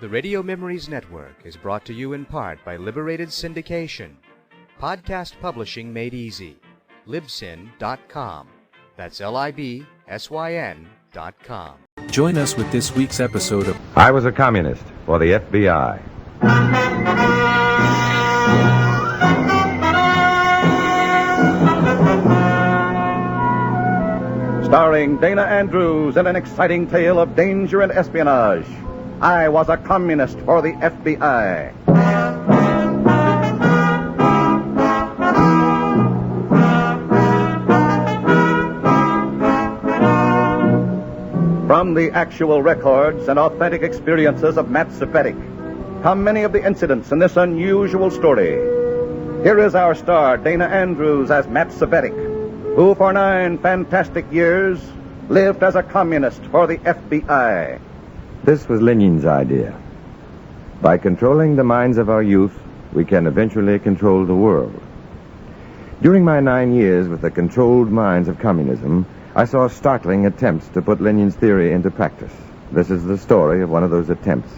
The Radio Memories Network is brought to you in part by Liberated Syndication. Podcast publishing made easy. Libsyn.com. That's Libsyn.com. Join us with this week's episode of I Was a Communist for the FBI. Starring Dana Andrews in an exciting tale of danger and espionage. I Was a Communist for the FBI. From the actual records and authentic experiences of Matt Cvetic come many of the incidents in this unusual story. Here is our star, Dana Andrews, as Matt Cvetic, who for 9 fantastic years lived as a communist for the FBI. This was Lenin's idea. By controlling the minds of our youth, we can eventually control the world. During my 9 years with the controlled minds of communism, I saw startling attempts to put Lenin's theory into practice. This is the story of one of those attempts,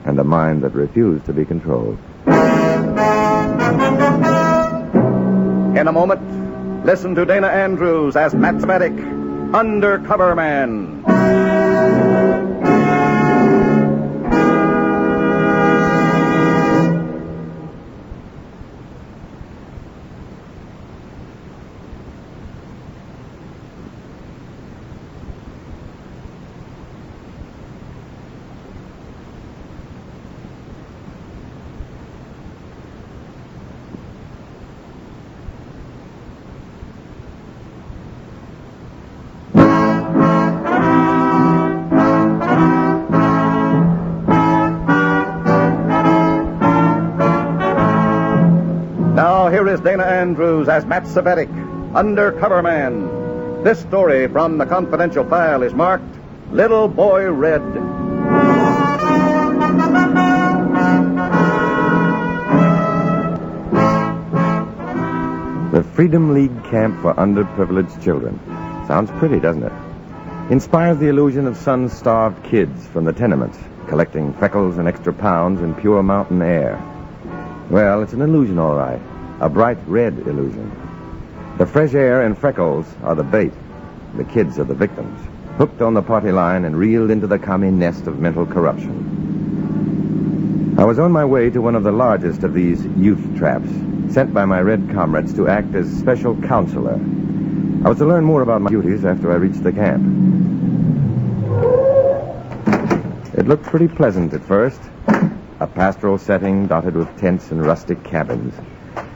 and a mind that refused to be controlled. In a moment, listen to Dana Andrews as Matt Cvetic, Undercover Man. Here is Dana Andrews as Matt Cvetic, Undercover Man. This story from the confidential file is marked Little Boy Red. The Freedom League Camp for Underprivileged Children. Sounds pretty, doesn't it? Inspires the illusion of sun-starved kids from the tenements, collecting freckles and extra pounds in pure mountain air. Well, it's an illusion, all right. A bright red illusion. The fresh air and freckles are the bait. The kids are the victims, hooked on the party line and reeled into the commie nest of mental corruption. I was on my way to one of the largest of these youth traps, sent by my red comrades to act as special counselor. I was to learn more about my duties after I reached the camp. It looked pretty pleasant at first. A pastoral setting dotted with tents and rustic cabins.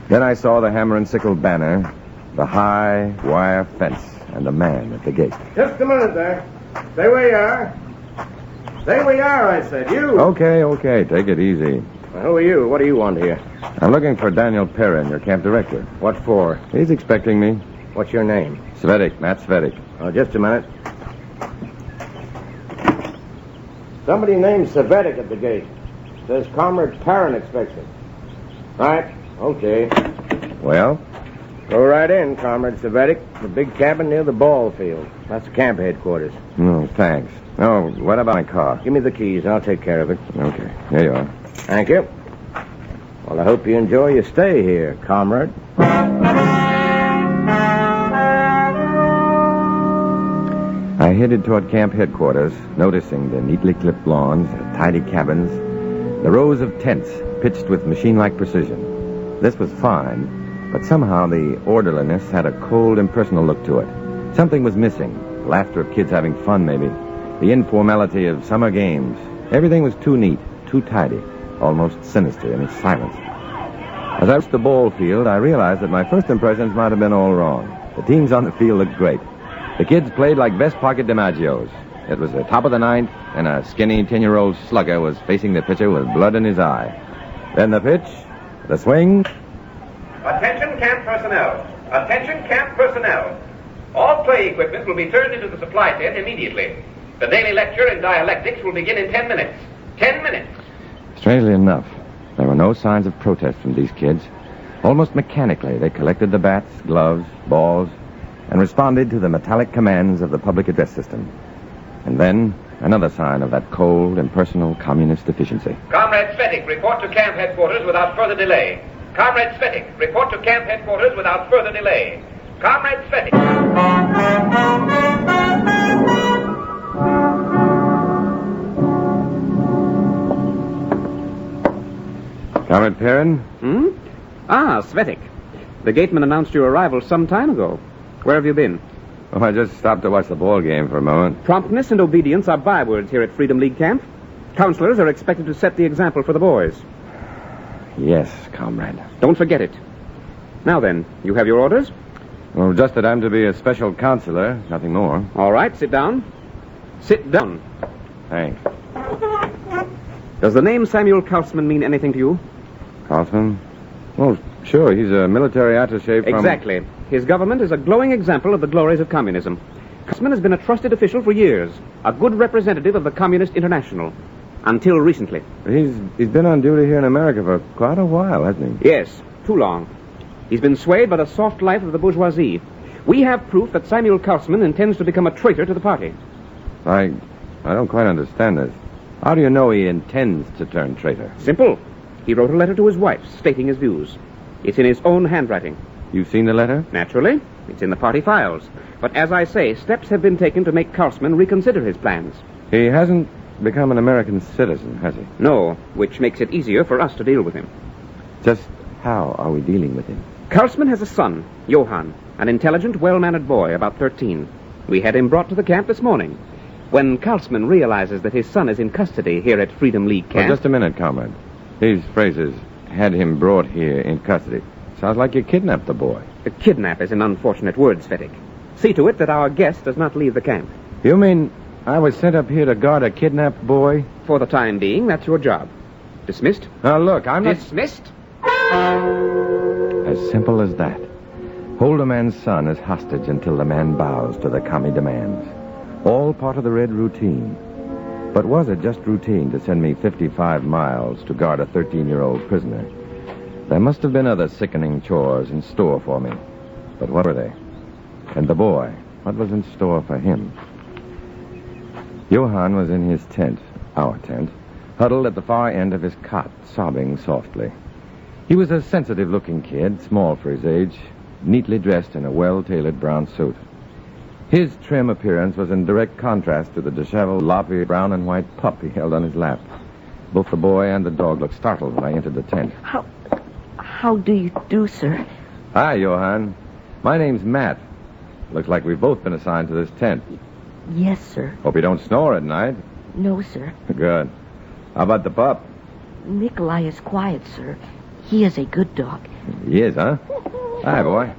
Then I saw the hammer and sickle banner, the high wire fence, and a man at the gate. Just a minute there. Stay where you are. Stay where you are, I said. You. Okay. Take it easy. Well, who are you? What do you want here? I'm looking for Daniel Perrin, your camp director. What for? He's expecting me. What's your name? Cvetic, Matt Cvetic. Oh, just a minute. Somebody named Cvetic at the gate. Says Comrade Perrin expects him. Right. Okay. Well? Go right in, Comrade Cvetic. The big cabin near the ball field. That's the camp headquarters. No, thanks. Oh, what about my car? Give me the keys. I'll take care of it. Okay. Here you are. Thank you. Well, I hope you enjoy your stay here, comrade. I headed toward camp headquarters, noticing the neatly clipped lawns, the tidy cabins, the rows of tents pitched with machine-like precision. This was fine, but somehow the orderliness had a cold, impersonal look to it. Something was missing. The laughter of kids having fun, maybe. The informality of summer games. Everything was too neat, too tidy, almost sinister in its silence. As I reached the ball field, I realized that my first impressions might have been all wrong. The teams on the field looked great. The kids played like best pocket DiMaggios. It was the top of the ninth, and a skinny 10-year-old slugger was facing the pitcher with blood in his eye. Then the pitch, the swing. Attention camp personnel. Attention camp personnel. All play equipment will be turned into the supply tent immediately. The daily lecture in dialectics will begin in 10 minutes. 10 minutes. Strangely enough, there were no signs of protest from these kids. Almost mechanically, they collected the bats, gloves, balls, and responded to the metallic commands of the public address system. And then, Another sign of that cold, impersonal communist efficiency. Comrade Svetic, report to camp headquarters without further delay. Comrade Svetic, report to camp headquarters without further delay. Comrade Svetic. Comrade Perrin? Ah, Svetic. The gateman announced your arrival some time ago. Where have you been? Oh, I just stopped to watch the ball game for a moment. Promptness and obedience are bywords here at Freedom League Camp. Counselors are expected to set the example for the boys. Yes, comrade. Don't forget it. Now then, you have your orders? Well, just that I'm to be a special counselor, nothing more. All right, sit down. Sit down. Thanks. Does the name Samuel Kaufman mean anything to you? Kaufman? Well, sure, he's a military attaché from... Exactly. His government is a glowing example of the glories of communism. Kaufman has been a trusted official for years, a good representative of the Communist International. Until recently. He's been on duty here in America for quite a while, hasn't he? Yes, too long. He's been swayed by the soft life of the bourgeoisie. We have proof that Samuel Kaufman intends to become a traitor to the party. I don't quite understand this. How do you know he intends to turn traitor? Simple. He wrote a letter to his wife stating his views. It's in his own handwriting. You've seen the letter? Naturally. It's in the party files. But as I say, steps have been taken to make Kaufman reconsider his plans. He hasn't become an American citizen, has he? No, which makes it easier for us to deal with him. Just how are we dealing with him? Kaufman has a son, Johann, an intelligent, well-mannered boy, about 13. We had him brought to the camp this morning. When Kaufman realizes that his son is in custody here at Freedom League Camp... Oh, just a minute, comrade. These phrases, had him brought here in custody. Sounds like you kidnapped the boy. Kidnap is an unfortunate word, Svetic. See to it that our guest does not leave the camp. You mean I was sent up here to guard a kidnapped boy? For the time being, that's your job. Dismissed? Now, look, I'm not... Dismissed? As simple as that. Hold a man's son as hostage until the man bows to the commie demands. All part of the Red routine. But was it just routine to send me 55 miles to guard a 13-year-old prisoner? There must have been other sickening chores in store for me. But what were they? And the boy, what was in store for him? Johann was in his tent, our tent, huddled at the far end of his cot, sobbing softly. He was a sensitive-looking kid, small for his age, neatly dressed in a well-tailored brown suit. His trim appearance was in direct contrast to the disheveled, loppy brown and white pup he held on his lap. Both the boy and the dog looked startled when I entered the tent. How do you do, sir? Hi, Johann. My name's Matt. Looks like we've both been assigned to this tent. Yes, sir. Hope you don't snore at night. No, sir. Good. How about the pup? Nikolai is quiet, sir. He is a good dog. He is, huh? Hi, boy.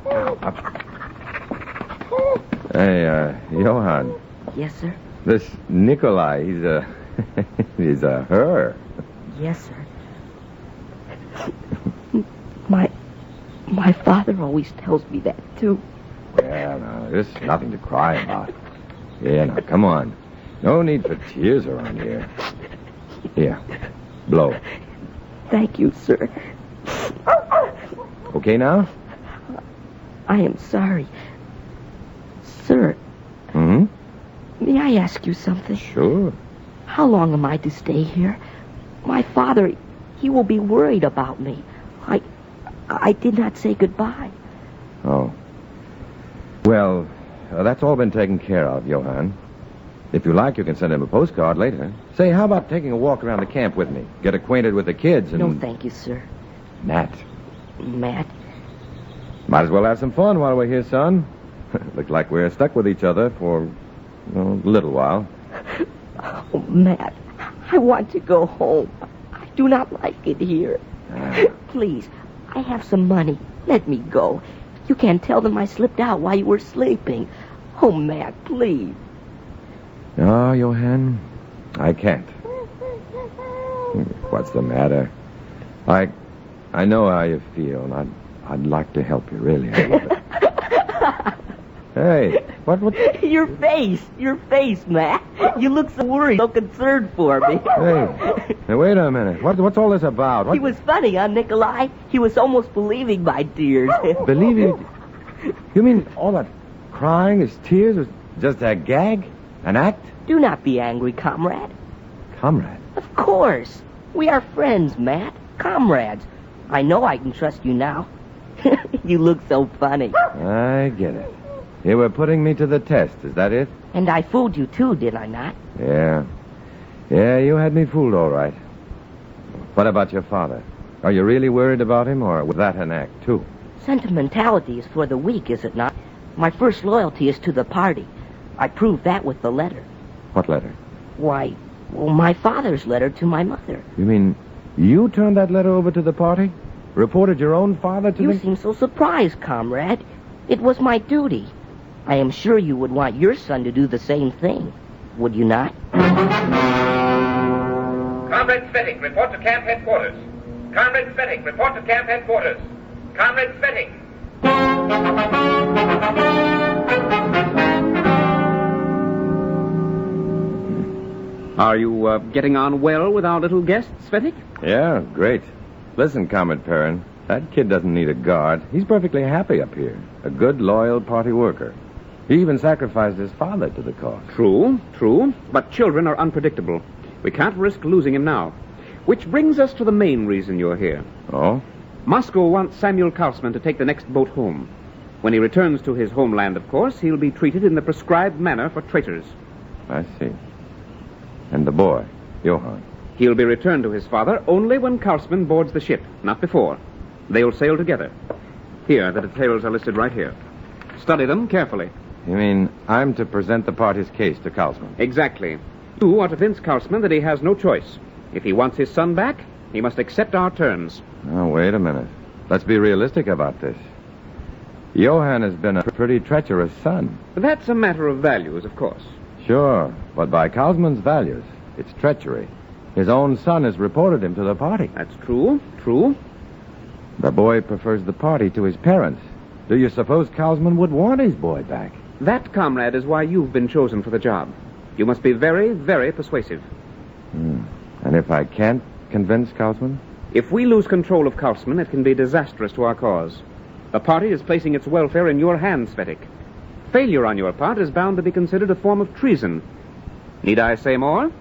Hey, Johann. Yes, sir. This Nikolai, he's a her. Yes, sir. My father always tells me that, too. Well, now, there's nothing to cry about. Yeah, now, come on. No need for tears around here. Here, blow. Thank you, sir. Okay now? I am sorry. Sir, may I ask you something? Sure. How long am I to stay here? My father, he will be worried about me. I did not say goodbye. Oh. Well, that's all been taken care of, Johann. If you like, you can send him a postcard later. Say, how about taking a walk around the camp with me? Get acquainted with the kids and... No, thank you, sir. Matt. Matt? Might as well have some fun while we're here, son. Looks like we're stuck with each other for a little while. Oh, Matt, I want to go home. I do not like it here. Please, I have some money. Let me go. You can't tell them I slipped out while you were sleeping. Oh, Matt, please. No, Johann, I can't. What's the matter? I know how you feel, and I'd like to help you, really. Hey, what? Your face, Matt. You look so worried, so concerned for me. Hey, wait a minute. What's all this about? He was funny, huh, Nikolai? He was almost believing my tears. Believe you? You mean all that crying, his tears, was just a gag? An act? Do not be angry, comrade. Comrade. Of course. We are friends, Matt. Comrades. I know I can trust you now. You look so funny. I get it. You were putting me to the test, is that it? And I fooled you too, did I not? Yeah. Yeah, you had me fooled all right. What about your father? Are you really worried about him, or was that an act, too? Sentimentality is for the weak, is it not? My first loyalty is to the party. I proved that with the letter. What letter? Why, well, my father's letter to my mother. You mean you turned that letter over to the party? Reported your own father to You them? seem so surprised, comrade. It was my duty. I am sure you would want your son to do the same thing. Would you not? Comrade Svettig, report to camp headquarters. Comrade Svettig, report to camp headquarters. Comrade Svettig. Are you getting on well with our little guest, Svettig? Yeah, great. Listen, Comrade Perrin, that kid doesn't need a guard. He's perfectly happy up here. A good, loyal party worker. He even sacrificed his father to the cause. True. But children are unpredictable. We can't risk losing him now. Which brings us to the main reason you're here. Oh? Moscow wants Samuel Karlsman to take the next boat home. When he returns to his homeland, of course, he'll be treated in the prescribed manner for traitors. I see. And the boy, Johann. He'll be returned to his father only when Karlsman boards the ship, not before. They'll sail together. Here, the details are listed right here. Study them carefully. You mean I'm to present the party's case to Karlsman? Exactly. You are to convince Karlsman that he has no choice. If he wants his son back, he must accept our terms. Oh, wait a minute. Let's be realistic about this. Johann has been a pretty treacherous son. That's a matter of values, of course. Sure, but by Karlsman's values, it's treachery. His own son has reported him to the party. That's true. The boy prefers the party to his parents. Do you suppose Karlsman would want his boy back? That, comrade, is why you've been chosen for the job. You must be very, very persuasive. And if I can't convince Karlsman? If we lose control of Karlsman, it can be disastrous to our cause. The party is placing its welfare in your hands, Svettig. Failure on your part is bound to be considered a form of treason. Need I say more?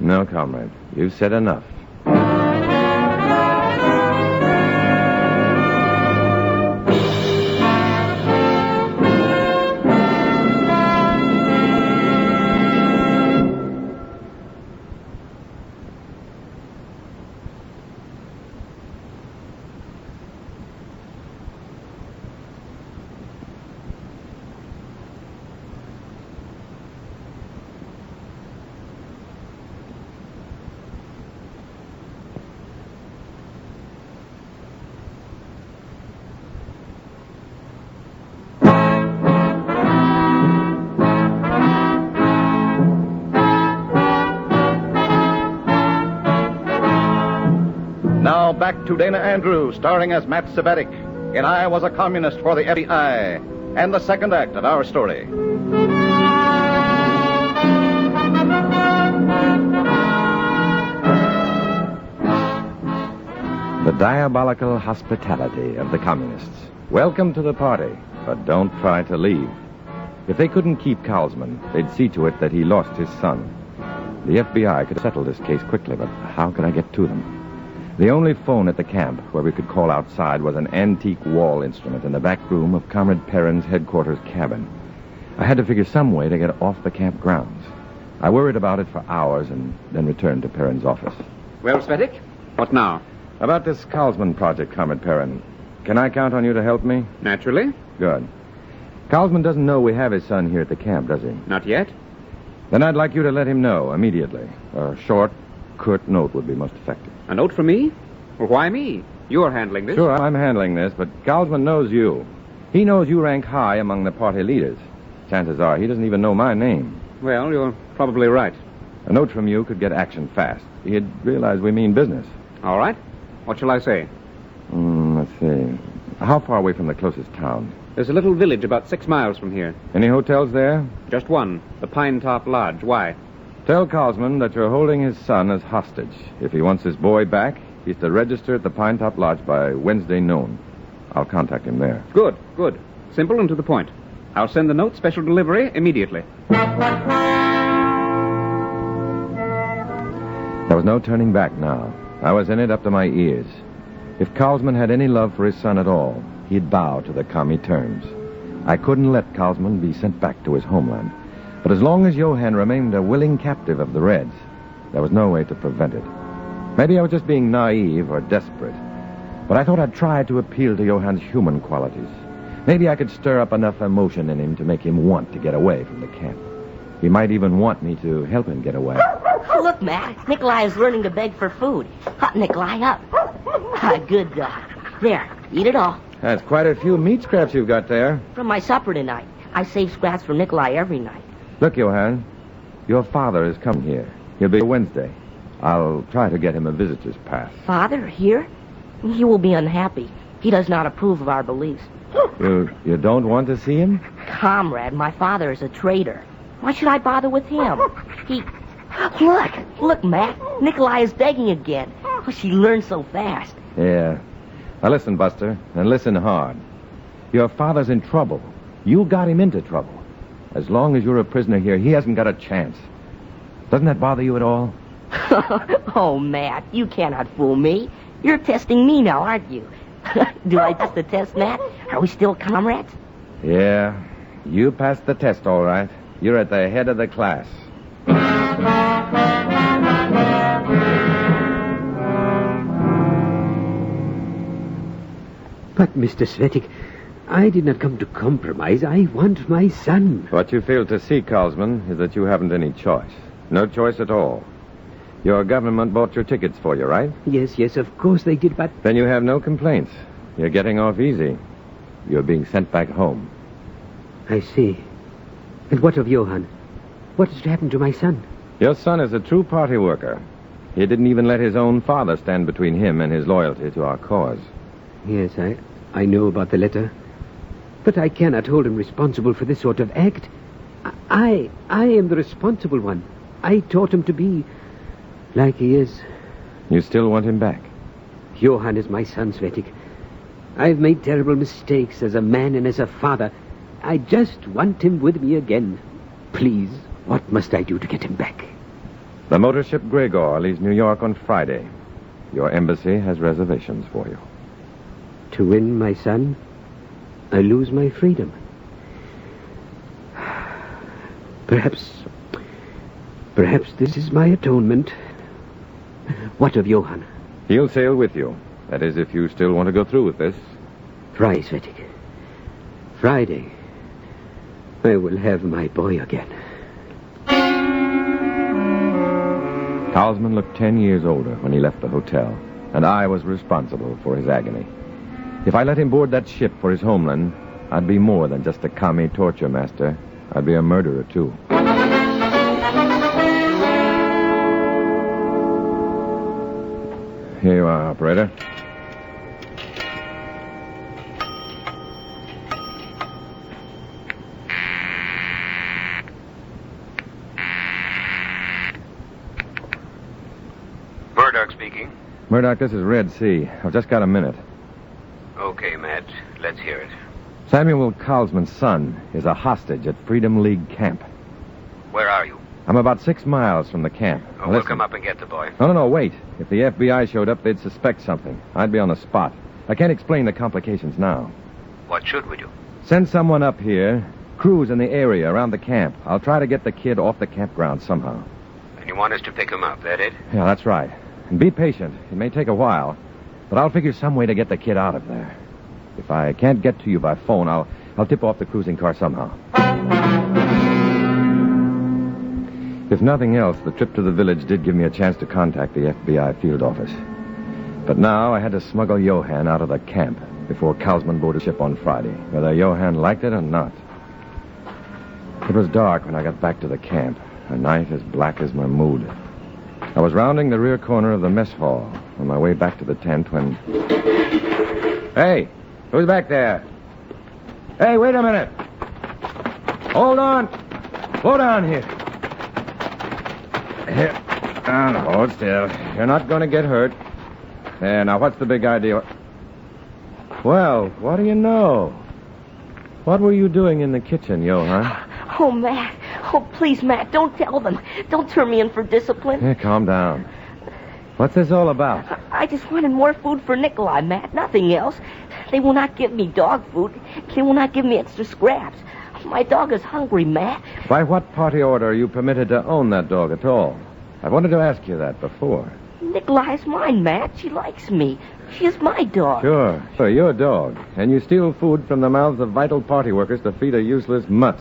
No, comrade. You've said enough. Now back to Dana Andrews, starring as Matt Svettig in I Was a Communist for the FBI, and the second act of our story. The diabolical hospitality of the communists. Welcome to the party, but don't try to leave. If they couldn't keep Karlsman, they'd see to it that he lost his son. The FBI could settle this case quickly, but how could I get to them? The only phone at the camp where we could call outside was an antique wall instrument in the back room of Comrade Perrin's headquarters cabin. I had to figure some way to get off the camp grounds. I worried about it for hours and then returned to Perrin's office. Well, Svettig, what now? About this Karlsman project, Comrade Perrin. Can I count on you to help me? Naturally. Good. Karlsman doesn't know we have his son here at the camp, does he? Not yet. Then I'd like you to let him know immediately. A short, curt note would be most effective. A note from me? Well, why me? You're handling this. Sure, I'm handling this, but Karlsman knows you. He knows you rank high among the party leaders. Chances are he doesn't even know my name. Well, you're probably right. A note from you could get action fast. He'd realize we mean business. All right. What shall I say? Let's see. How far away from the closest town? There's a little village about 6 miles from here. Any hotels there? Just one. The Pine Top Lodge. Why? Tell Karlsman that you're holding his son as hostage. If he wants his boy back, he's to register at the Pine Top Lodge by Wednesday noon. I'll contact him there. Good. Simple and to the point. I'll send the note special delivery immediately. There was no turning back now. I was in it up to my ears. If Karlsman had any love for his son at all, he'd bow to the commie terms. I couldn't let Karlsman be sent back to his homeland. But as long as Johann remained a willing captive of the Reds, there was no way to prevent it. Maybe I was just being naive or desperate. But I thought I'd try to appeal to Johann's human qualities. Maybe I could stir up enough emotion in him to make him want to get away from the camp. He might even want me to help him get away. Look, Matt. Nikolai is learning to beg for food. Hut Nikolai up. Good dog. There, eat it all. That's quite a few meat scraps you've got there. From my supper tonight. I save scraps for Nikolai every night. Look, Johann, your father has come here. He'll be Wednesday. I'll try to get him a visitor's pass. Father, here? He will be unhappy. He does not approve of our beliefs. You don't want to see him? Comrade, my father is a traitor. Why should I bother with him? Look, Matt. Nikolai is begging again. Oh, she learned so fast. Yeah. Now listen, Buster, and listen hard. Your father's in trouble. You got him into trouble. As long as you're a prisoner here, he hasn't got a chance. Doesn't that bother you at all? Oh, Matt, you cannot fool me. You're testing me now, aren't you? Do I pass the test, Matt? Are we still comrades? Yeah, you passed the test, all right. You're at the head of the class. But, Mr. Svetik, I did not come to compromise. I want my son. What you fail to see, Karlsman, is that you haven't any choice. No choice at all. Your government bought your tickets for you, right? Yes, of course they did, but... Then you have no complaints. You're getting off easy. You're being sent back home. I see. And what of Johann? What has happened to my son? Your son is a true party worker. He didn't even let his own father stand between him and his loyalty to our cause. Yes, I know about the letter. But I cannot hold him responsible for this sort of act. I am the responsible one. I taught him to be like he is. You still want him back? Johann is my son, Svetik. I've made terrible mistakes as a man and as a father. I just want him with me again. Please, what must I do to get him back? The motor ship Gregor leaves New York on Friday. Your embassy has reservations for you. To win my son, I lose my freedom. Perhaps this is my atonement. What of Johann? He'll sail with you. That is, if you still want to go through with this. Try, Svetik. Friday, I will have my boy again. Karlsman looked 10 years older when he left the hotel, and I was responsible for his agony. If I let him board that ship for his homeland, I'd be more than just a commie torture master. I'd be a murderer, too. Here you are, operator. Murdoch speaking. Murdoch, this is Red Sea. I've just got a minute. Okay, Matt. Let's hear it. Samuel Karlsman's son is a hostage at Freedom League camp. Where are you? I'm about 6 miles from the camp. Oh, we'll come up and get the boy. No, wait. If the FBI showed up, they'd suspect something. I'd be on the spot. I can't explain the complications now. What should we do? Send someone up here, cruise in the area around the camp. I'll try to get the kid off the campground somehow. And you want us to pick him up, that it? Yeah, that's right. And be patient. It may take a while, but I'll figure some way to get the kid out of there. If I can't get to you by phone, I'll tip off the cruising car somehow. If nothing else, the trip to the village did give me a chance to contact the FBI field office. But now I had to smuggle Johann out of the camp before Karlsman boarded ship on Friday, whether Johann liked it or not. It was dark when I got back to the camp, a night as black as my mood. I was rounding the rear corner of the mess hall on my way back to the tent when... Hey, who's back there? Hey, wait a minute. Hold on. Slow down here. Here. Now, hold still. You're not going to get hurt. There, now, what's the big idea? Well, what do you know? What were you doing in the kitchen, Johann? Oh, Matt. Oh, please, Matt, don't tell them. Don't turn me in for discipline. Here, calm down. What's this all about? I just wanted more food for Nikolai, Matt, nothing else. They will not give me dog food. They will not give me extra scraps. My dog is hungry, Matt. By what party order are you permitted to own that dog at all? I wanted to ask you that before. Nikolai is mine, Matt. She likes me. She is my dog. Sure, your dog. And you steal food from the mouths of vital party workers to feed a useless mutt.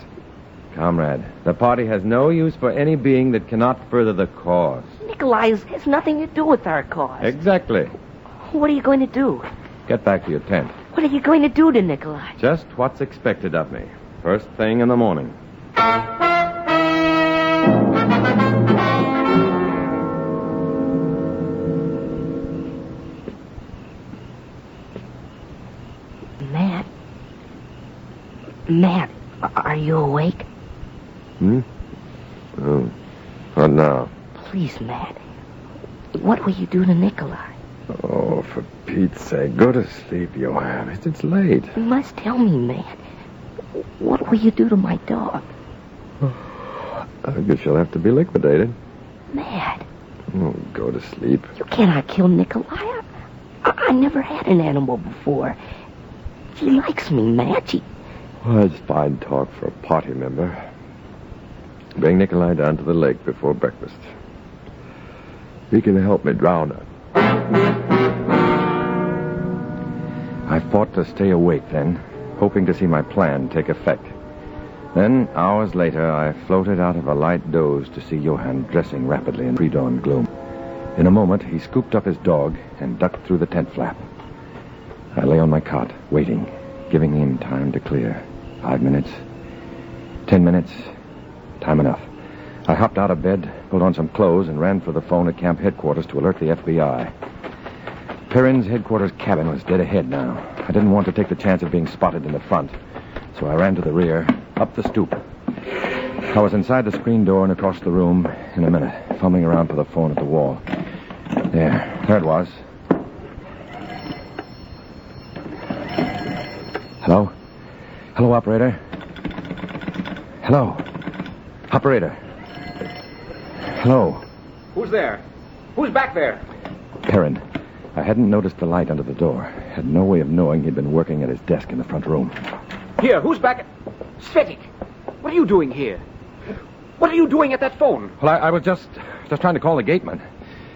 Comrade, the party has no use for any being that cannot further the cause. Nikolai has nothing to do with our cause. Exactly. What are you going to do? Get back to your tent. What are you going to do to Nikolai? Just what's expected of me. First thing in the morning. Matt, are you awake? Oh, what now? Please, Matt. What will you do to Nikolai? Oh, for Pete's sake, go to sleep, Johann. It's late. You must tell me, Matt. What will you do to my dog? I guess she'll have to be liquidated. Matt. Oh, go to sleep. You cannot kill Nikolai. I never had an animal before. She likes me, Matt. Well, that's fine talk for a party member. Bring Nikolai down to the lake before breakfast. He can help me drown her. I fought to stay awake then, hoping to see my plan take effect. Then, hours later, I floated out of a light doze to see Johann dressing rapidly in pre-dawn gloom. In a moment, he scooped up his dog and ducked through the tent flap. I lay on my cot, waiting, giving him time to clear. 5 minutes, 10 minutes, time enough. I hopped out of bed, pulled on some clothes, and ran for the phone at camp headquarters to alert the FBI. Perrin's headquarters cabin was dead ahead now. I didn't want to take the chance of being spotted in the front, so I ran to the rear, up the stoop. I was inside the screen door and across the room in a minute, fumbling around for the phone at the wall. There it was. Hello? Hello, operator. Hello. Operator. Hello. Who's there? Who's back there? Perrin. I hadn't noticed the light under the door. Had no way of knowing he'd been working at his desk in the front room. Here, who's back? Svetik, what are you doing here? What are you doing at that phone? Well, I was just trying to call the gateman.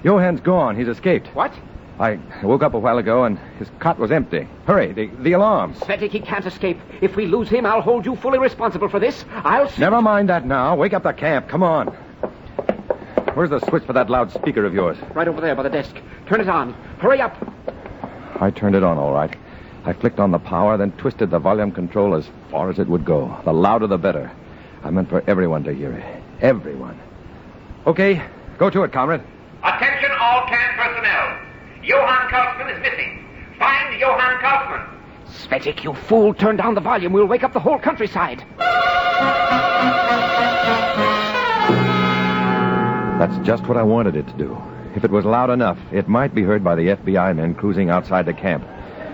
Johann's gone. He's escaped. What? I woke up a while ago and his cot was empty. Hurry, the alarms. Svetik, he can't escape. If we lose him, I'll hold you fully responsible for this. Never mind that now. Wake up the camp. Come on. Where's the switch for that loudspeaker of yours? Right over there by the desk. Turn it on. Hurry up. I turned it on, all right. I flicked on the power, then twisted the volume control as far as it would go. The louder, the better. I meant for everyone to hear it. Everyone. Okay, go to it, comrade. Attention all camp personnel. Johann Kaufman is missing. Find Johann Kaufman. Svetik, you fool. Turn down the volume. We'll wake up the whole countryside. That's just what I wanted it to do. If it was loud enough, it might be heard by the FBI men cruising outside the camp.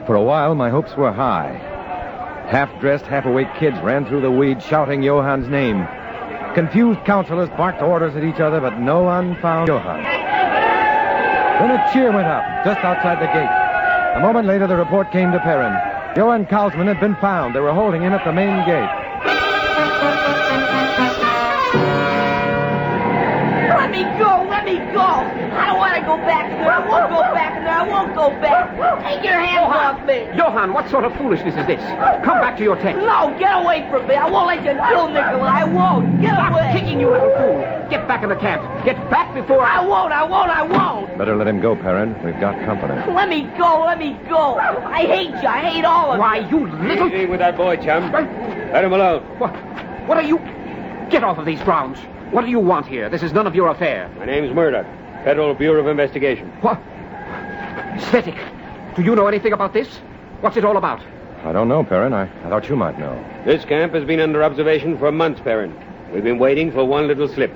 For a while, my hopes were high. Half-dressed, half-awake kids ran through the weeds shouting Johann's name. Confused counselors barked orders at each other, but no one found Johann. Then a cheer went up just outside the gate. A moment later, the report came to Perrin. Johann Kaufman had been found. They were holding him at the main gate. Let me go! Let me go! I don't want to go back there. I won't go back there. I won't go back. Take your hands off me. Johann, what sort of foolishness is this? Come back to your tent. No, get away from me. I won't let you kill Nikolai. I won't. Get Stop away. kicking, you little fool. Get back in the camp. Get back before I won't. Better let him go, Perrin. We've got company. Let me go. I hate you. I hate all of you. Why, you little... Easy with that boy, chum. Let him alone. What are you... Get off of these grounds. What do you want here? This is none of your affair. My name's Murdoch, Federal Bureau of Investigation. What? Svetik, do you know anything about this? What's it all about? I don't know, Perrin. I thought you might know. This camp has been under observation for months, Perrin. We've been waiting for one little slip.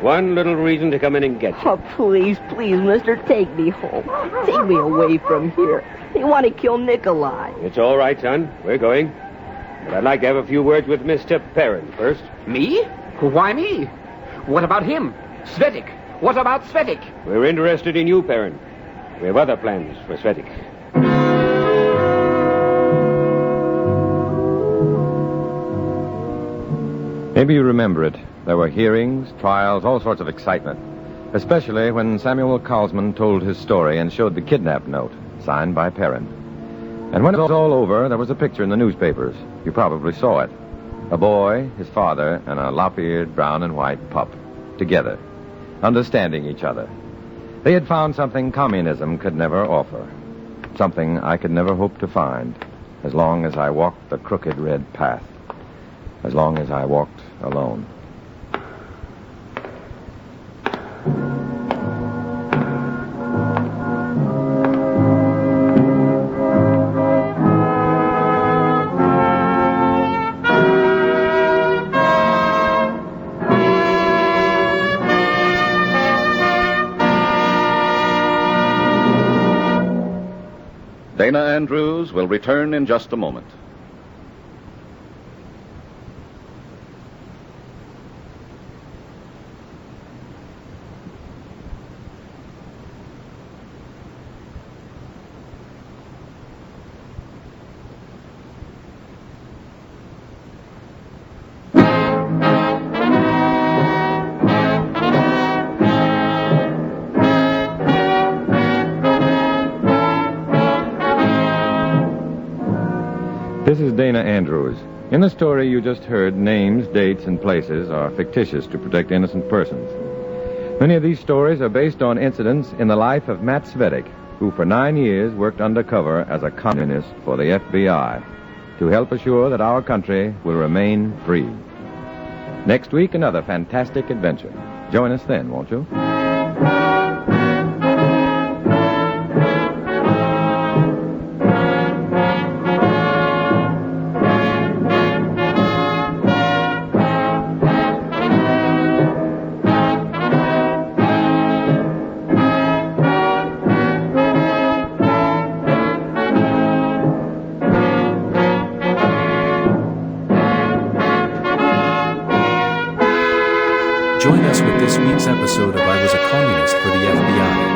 One little reason to come in and get you. Oh, please, mister, take me home. Take me away from here. They want to kill Nikolai. It's all right, son. We're going. But I'd like to have a few words with Mr. Perrin first. Me? Why me? What about him? Svetic. What about Svetic? We're interested in you, Perrin. We have other plans for Svetic. Maybe you remember it. There were hearings, trials, all sorts of excitement. Especially when Samuel Carlsman told his story and showed the kidnap note, signed by Perrin. And when it was all over, there was a picture in the newspapers. You probably saw it. A boy, his father, and a lop-eared brown and white pup. Together. Understanding each other. They had found something communism could never offer. Something I could never hope to find. As long as I walked the crooked red path. As long as I walked alone. Dana Andrews will return in just a moment. This is Dana Andrews. In the story you just heard, names, dates, and places are fictitious to protect innocent persons. Many of these stories are based on incidents in the life of Matt Svetic, who for 9 years worked undercover as a communist for the FBI to help assure that our country will remain free. Next week, another fantastic adventure. Join us then, won't you? Join us with this week's episode of I Was a Communist for the FBI.